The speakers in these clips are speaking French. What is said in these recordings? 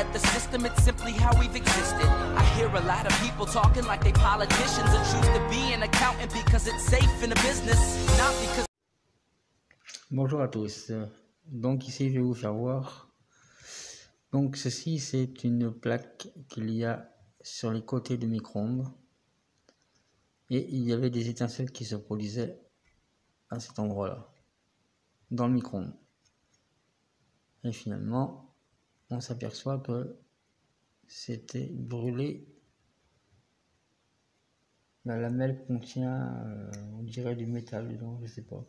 at the system, it's simply how we've existed. I hear a lot of people talking like they politicians and choose to be an accountant because it's safe in a business, not because... Bonjour à tous. Donc ici je vais vous faire voir. Donc ceci c'est une plaque qu'il y a sur les côtés du micro-ondes. Et il y avait des étincelles qui se produisaient à cet endroit-là, dans le micro-ondes. Et finalement, on s'aperçoit que c'était brûlé. La lamelle contient, on dirait du métal, donc je sais pas.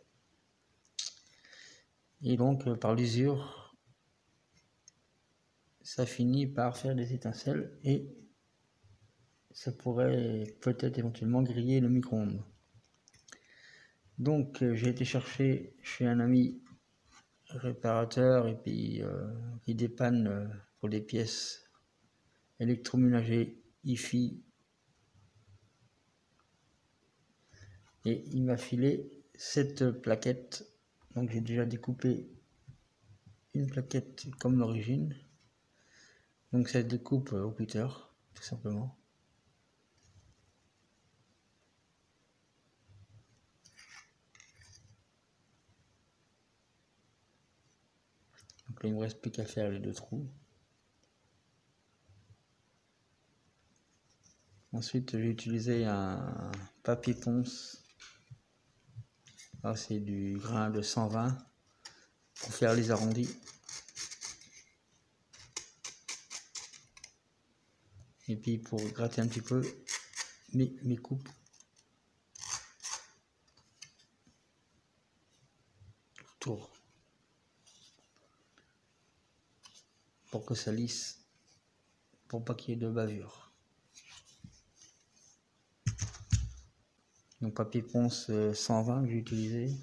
Et donc, par l'usure, ça finit par faire des étincelles et ça pourrait peut-être éventuellement griller le micro-ondes. Donc, j'ai été chercher chez un ami réparateur et puis qui dépanne pour des pièces électroménager IFI, et il m'a filé cette plaquette. Donc j'ai déjà découpé une plaquette comme l'origine, donc ça découpe au cutter tout simplement. Donc là il me reste plus qu'à faire les deux trous. Ensuite j'ai utilisé un papier ponce. Là c'est du grain de 120 pour faire les arrondis. Et puis pour gratter un petit peu mes coupes. Autour. Pour que ça lisse, pour pas qu'il y ait de bavure. Donc papier ponce 120 que j'ai utilisé.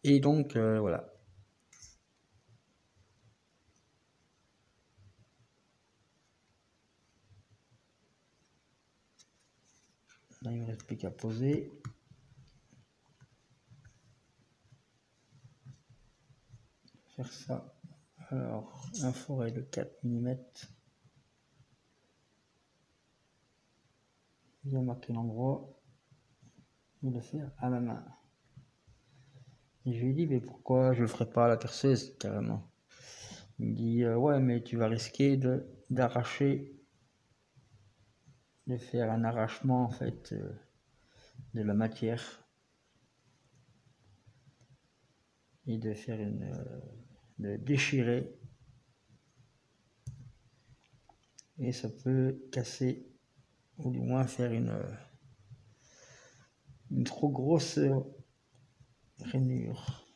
Et donc voilà. Là il ne me reste plus qu'à poser. Faire ça. Alors un forêt de 4 mm. Bien marquer l'endroit. Et le faire à la main. Et je lui ai dit mais pourquoi je le ferai pas à la perceuse carrément. Il me dit ouais mais tu vas risquer d'arracher, de faire un arrachement en fait de la matière et de faire de déchirer, et ça peut casser ou du moins faire une trop grosse rainure.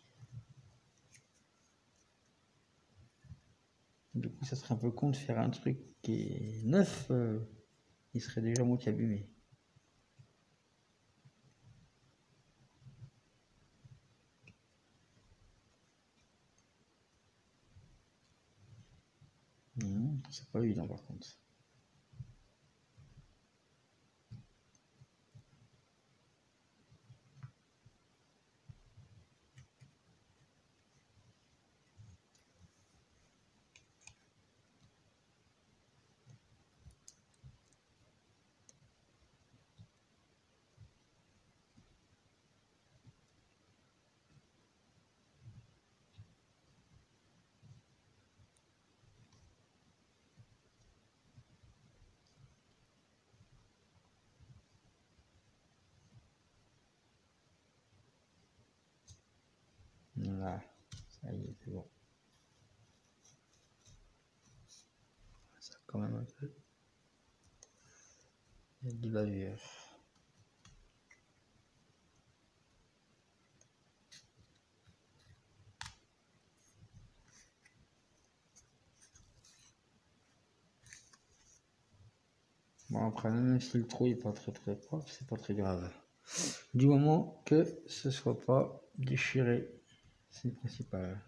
Du coup ça serait un peu con de faire un truc qui est neuf, il serait déjà moitié abîmé. C'est pas évident par contre. Voilà, ça y est, c'est bon. Ça quand même un peu. Il y a du bavure. Bon après même si le trou est pas très propre, c'est pas très grave. Du moment que ce soit pas déchiré, c'est le principal.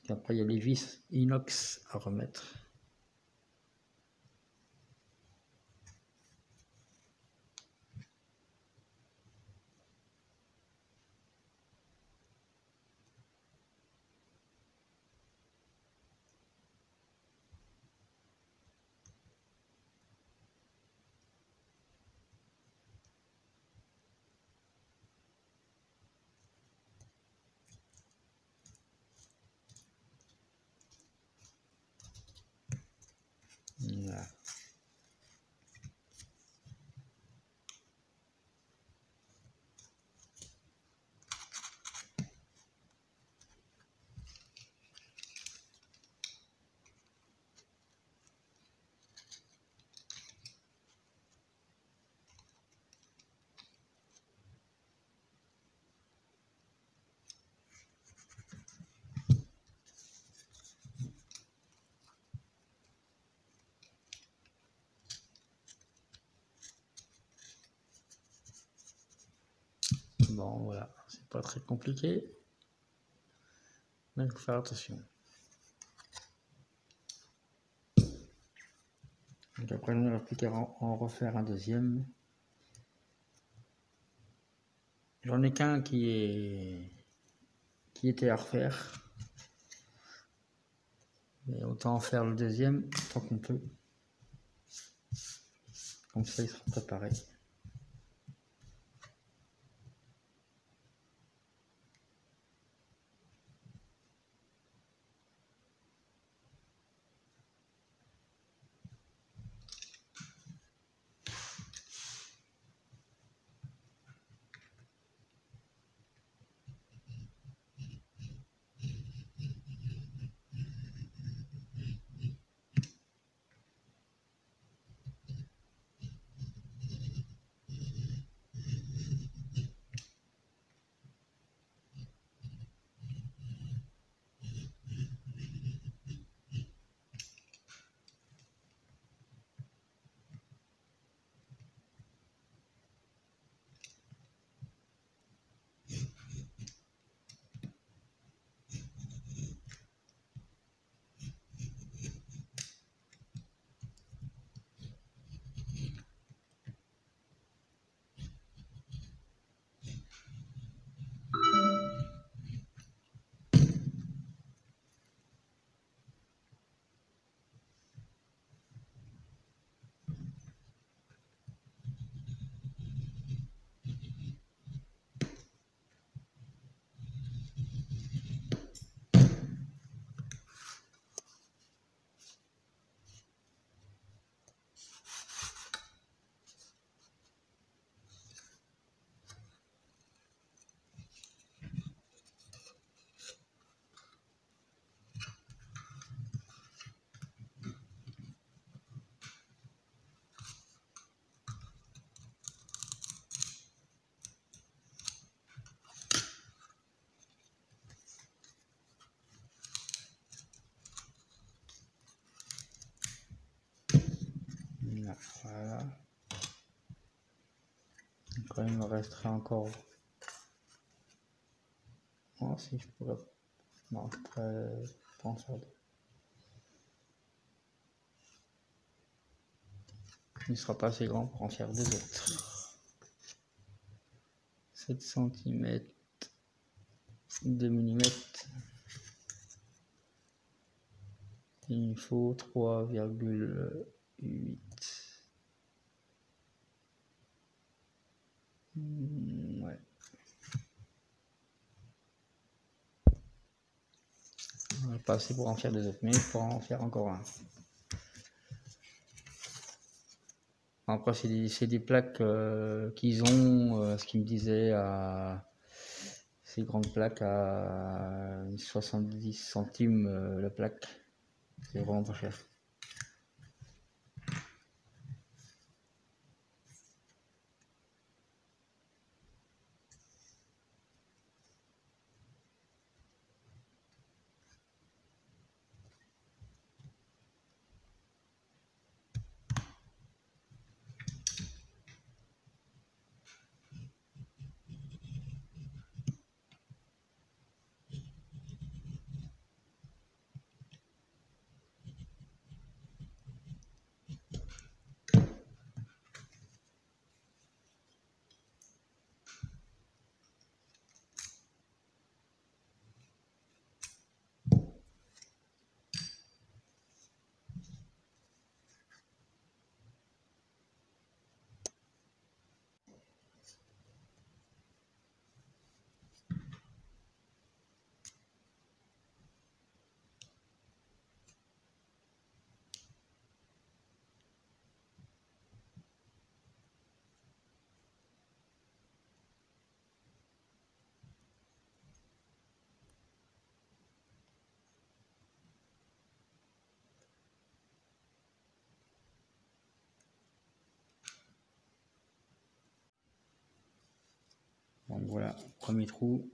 Et après il y a les vis inox à remettre. Bon, voilà, c'est pas très compliqué, mais il faut faire attention. Donc après, on n'aura plus qu'à en refaire un deuxième. J'en ai qu'un qui était à refaire. Mais autant en faire le deuxième tant qu'on peut. Comme ça, il sera préparé. Voilà. Quand il me resterait encore. Oh, si je pourrais. Non, je pourrais pas en faire deux. Il ne sera pas assez grand pour en faire deux autres. 7 cm, 2 mm. Il me faut 3,8. Ouais. Pas assez pour en faire deux autres, mais pour en faire encore un. Après, c'est des plaques qu'ils ont, ce qu'ils me disaient, ces grandes plaques à 70 centimes la plaque. C'est vraiment pas cher. Donc voilà, premier trou.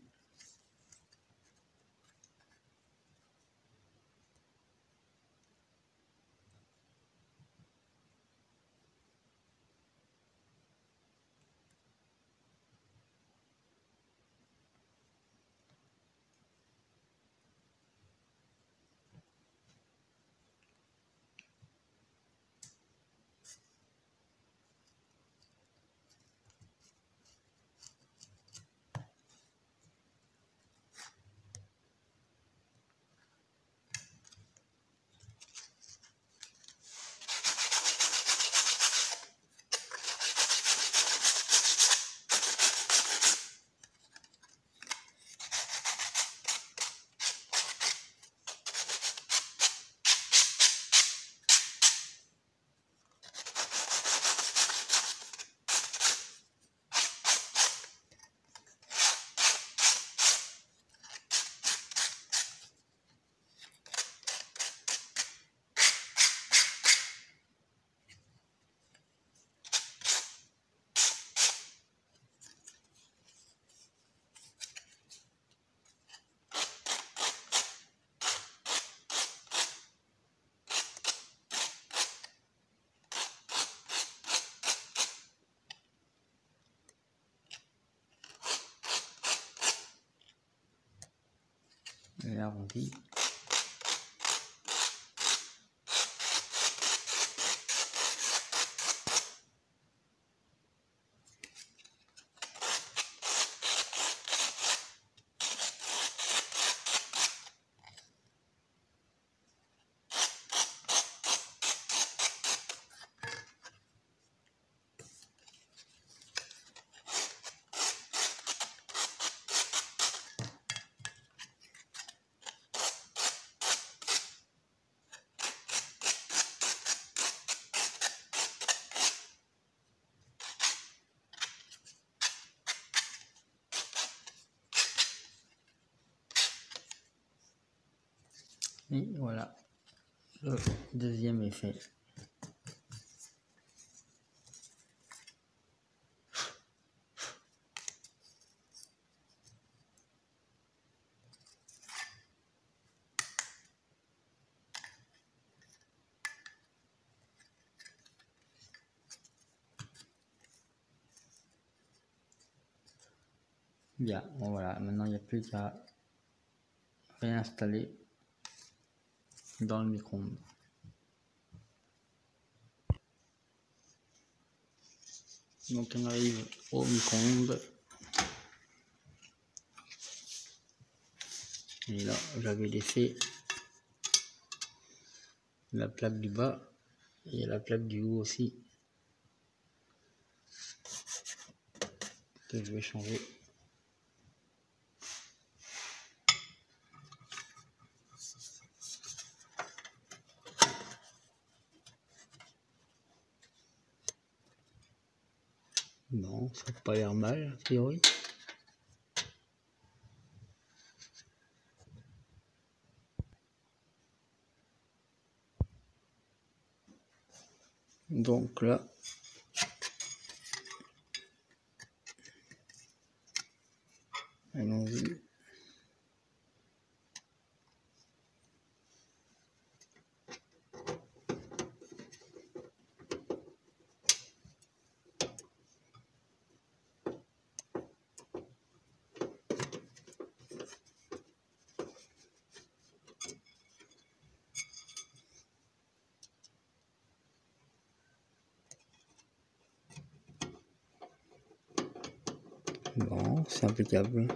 et arrondi. Et voilà, le deuxième est fait. Bien, bon voilà, maintenant il n'y a plus qu'à réinstaller dans le micro-ondes. Donc on arrive au micro-ondes. Et là, j'avais laissé la plaque du bas et la plaque du haut aussi, que je vais changer. Bon, ça n'a pas l'air mal, a priori. Donc là, allons-y. Bon, c'est impeccable.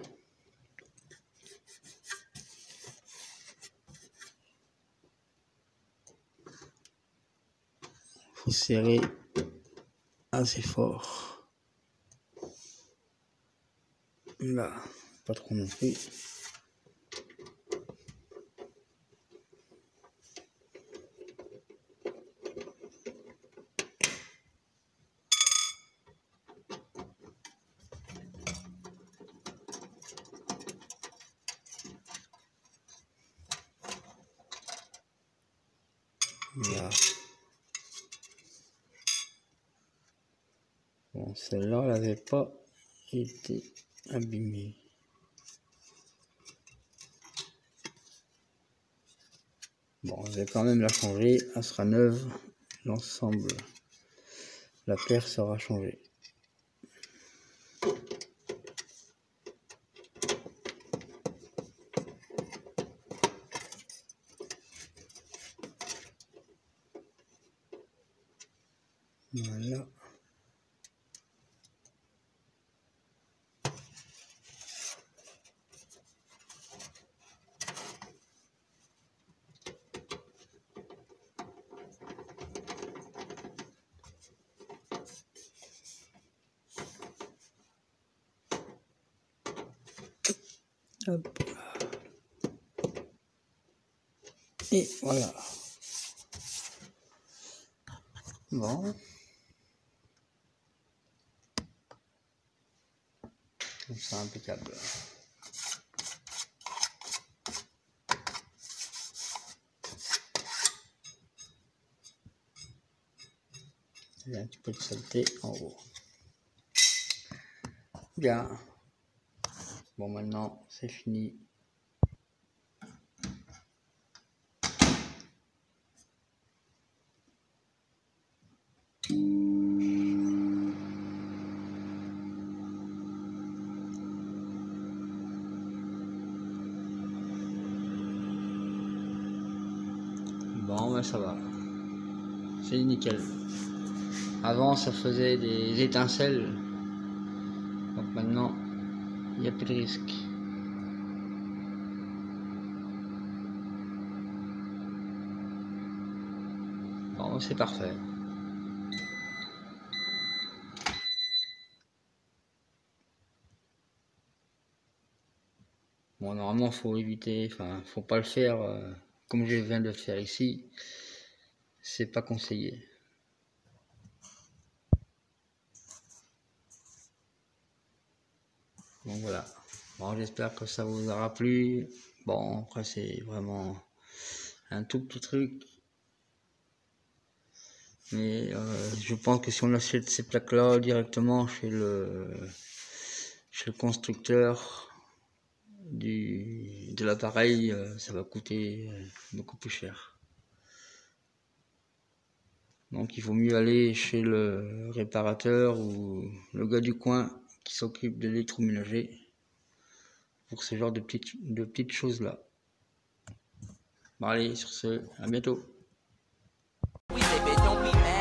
Faut serrer assez fort. Là, pas trop non plus. Là. Bon, celle-là, elle n'avait pas été abîmée. Bon, je vais quand même la changer, elle sera neuve, l'ensemble, la paire sera changée. Voilà. Hop. Et voilà. Bon. C'est impeccable. Il y a un petit peu de saleté en haut. Bien. Bon, maintenant, c'est fini. Bon, ben ça va. C'est nickel. Avant, ça faisait des étincelles. Donc maintenant, il n'y a plus de risque. Bon, c'est parfait. Bon, normalement, faut éviter, enfin, faut pas le faire comme je viens de le faire ici. C'est pas conseillé. Bon, voilà. Bon, j'espère que ça vous aura plu. Bon, après, c'est vraiment un tout petit truc. Mais je pense que si on achète ces plaques-là directement chez le constructeur de l'appareil, ça va coûter beaucoup plus cher. Donc il vaut mieux aller chez le réparateur ou le gars du coin qui s'occupe de l'électroménager pour ce genre de petites choses là. Bon allez, sur ce, à bientôt.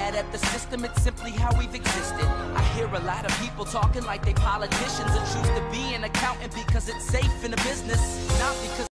At the system, it's simply how we've existed. I hear a lot of people talking like they politicians and choose to be an accountant because it's safe in the business, not because